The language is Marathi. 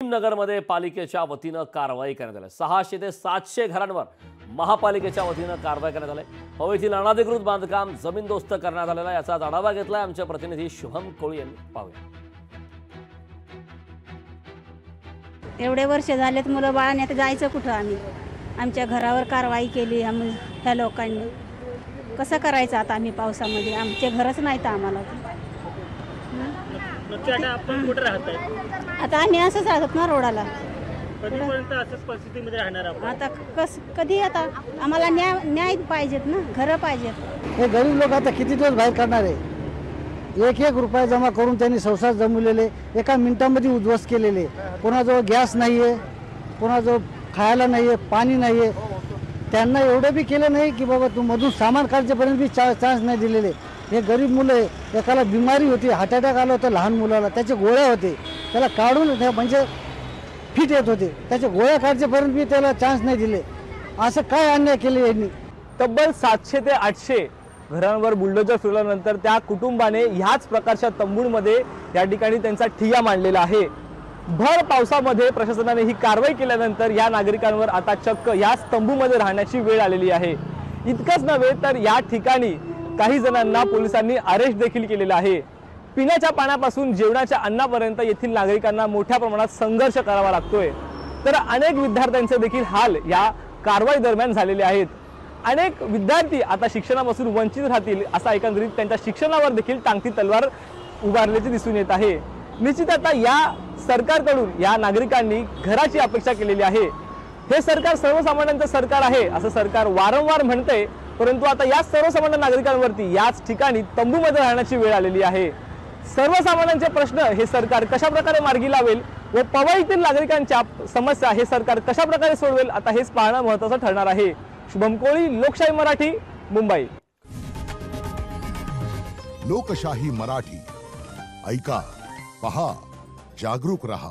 नगरमध्ये पालिकेच्या वतीनं कारवाई करण्यात आली। 600 ते 700 घरांवर महापालिकेच्या वतीनं कारवाई करण्यात आली। हवेतील अनधिकृत बांधकाम जमीनदोस्त करण्यात आलेला याचा आढावा घेतलाय आमचे प्रतिनिधी शुभम कोळी यांनी। पाहूया। एवढे वर्ष झालेत मुलं बाळाने आता जायचं कुठं आम्ही? आमच्या घरावर कारवाई केली ह्या लोकांनी। कसं करायचं आता आम्ही पावसामध्ये? आमचे घरच नाही तर आम्हाला। आता आम्ही असंच राहतात ना रोडाला। कधीपर्यंत असंच परिस्थितीमध्ये राहणार आपण? आता कधी आता आम्हाला न्याय पाहिजेत ना, घरं पाहिजेत। हे गरीब लोक आता किती दिवस बाहेर करणार आहे? एक रुपया जमा करून त्यांनी संसार जमवलेले एका मिनिटामध्ये उद्ध्वस्त केलेले। कोणाजवळ गॅस नाही आहे, कोणाजवळ खायला नाही आहे, पाणी नाही आहे। त्यांना एवढं बी केलं नाही की बाबा तू मधून सामान काढण्यापर्यंत बी चान्स नाही दिलेले। हे गरीब मुलं आहे, एकाला बिमारी होती, हार्ट अटॅक आला होता लहान मुलाला, त्याचे गोळ्या होते, त्याला काढून म्हणजे फिट येत होते, त्याच्या गोळ्या काढण्यापर्यंत बी त्याला चान्स नाही दिले। असं काय अन्याय केले यांनी? तब्बल 700 ते 800 घरांवर बुलडोजर फिरवल्यानंतर त्या कुटुंबाने ह्याच प्रकारच्या तंबूंमध्ये या ठिकाणी त्यांचा ठिय्या मांडलेला आहे। भर पावसामध्ये प्रशासनाने ही कारवाई केल्यानंतर या नागरिकांवर आता चक्क याच तंबूमध्ये राहण्याची वेळ आलेली आहे। इतकंच नव्हे तर या ठिकाणी काही जणांना पोलिसांनी अरेस्ट देखील केलेला आहे। पिण्याच्या पाण्यापासून जेवणाच्या अन्नापर्यंत येथील नागरिकांना मोठ्या प्रमाणात संघर्ष करावा लागतोय। तर अनेक विद्यार्थ्यांचे देखील हाल या कारवाई दरम्यान झालेले आहेत। अनेक विद्यार्थी आता शिक्षणापासून वंचित राहतील असा एकंदरीत त्यांच्या शिक्षणावर देखील टांगती तलवार उभारल्याचे दिसून येत आहे। निश्चित आता या सरकारकडून या नागरिकांनी घराची अपेक्षा केलेली आहे। हे सरकार सर्वसामान्यांचं सरकार आहे असं सरकार वारंवार म्हणते, परंतु आता या सर्वसामान्य नागरिकांवरती याच ठिकाणी तंबूमध्ये राहण्याची वेळ आलेली आहे। सर्वसामान्यांचे प्रश्न हे सरकार कशा प्रकारे मार्गी लावेल व पवईतील नागरिकांच्या समस्या हे सरकार कशा प्रकारे सोडवेल आता हेच पाहणं महत्त्वाचं ठरणार आहे। शुभम कोळी, लोकशाही मराठी, मुंबई। लोकशाही मराठी ऐका, पहा, जागरूक रहा।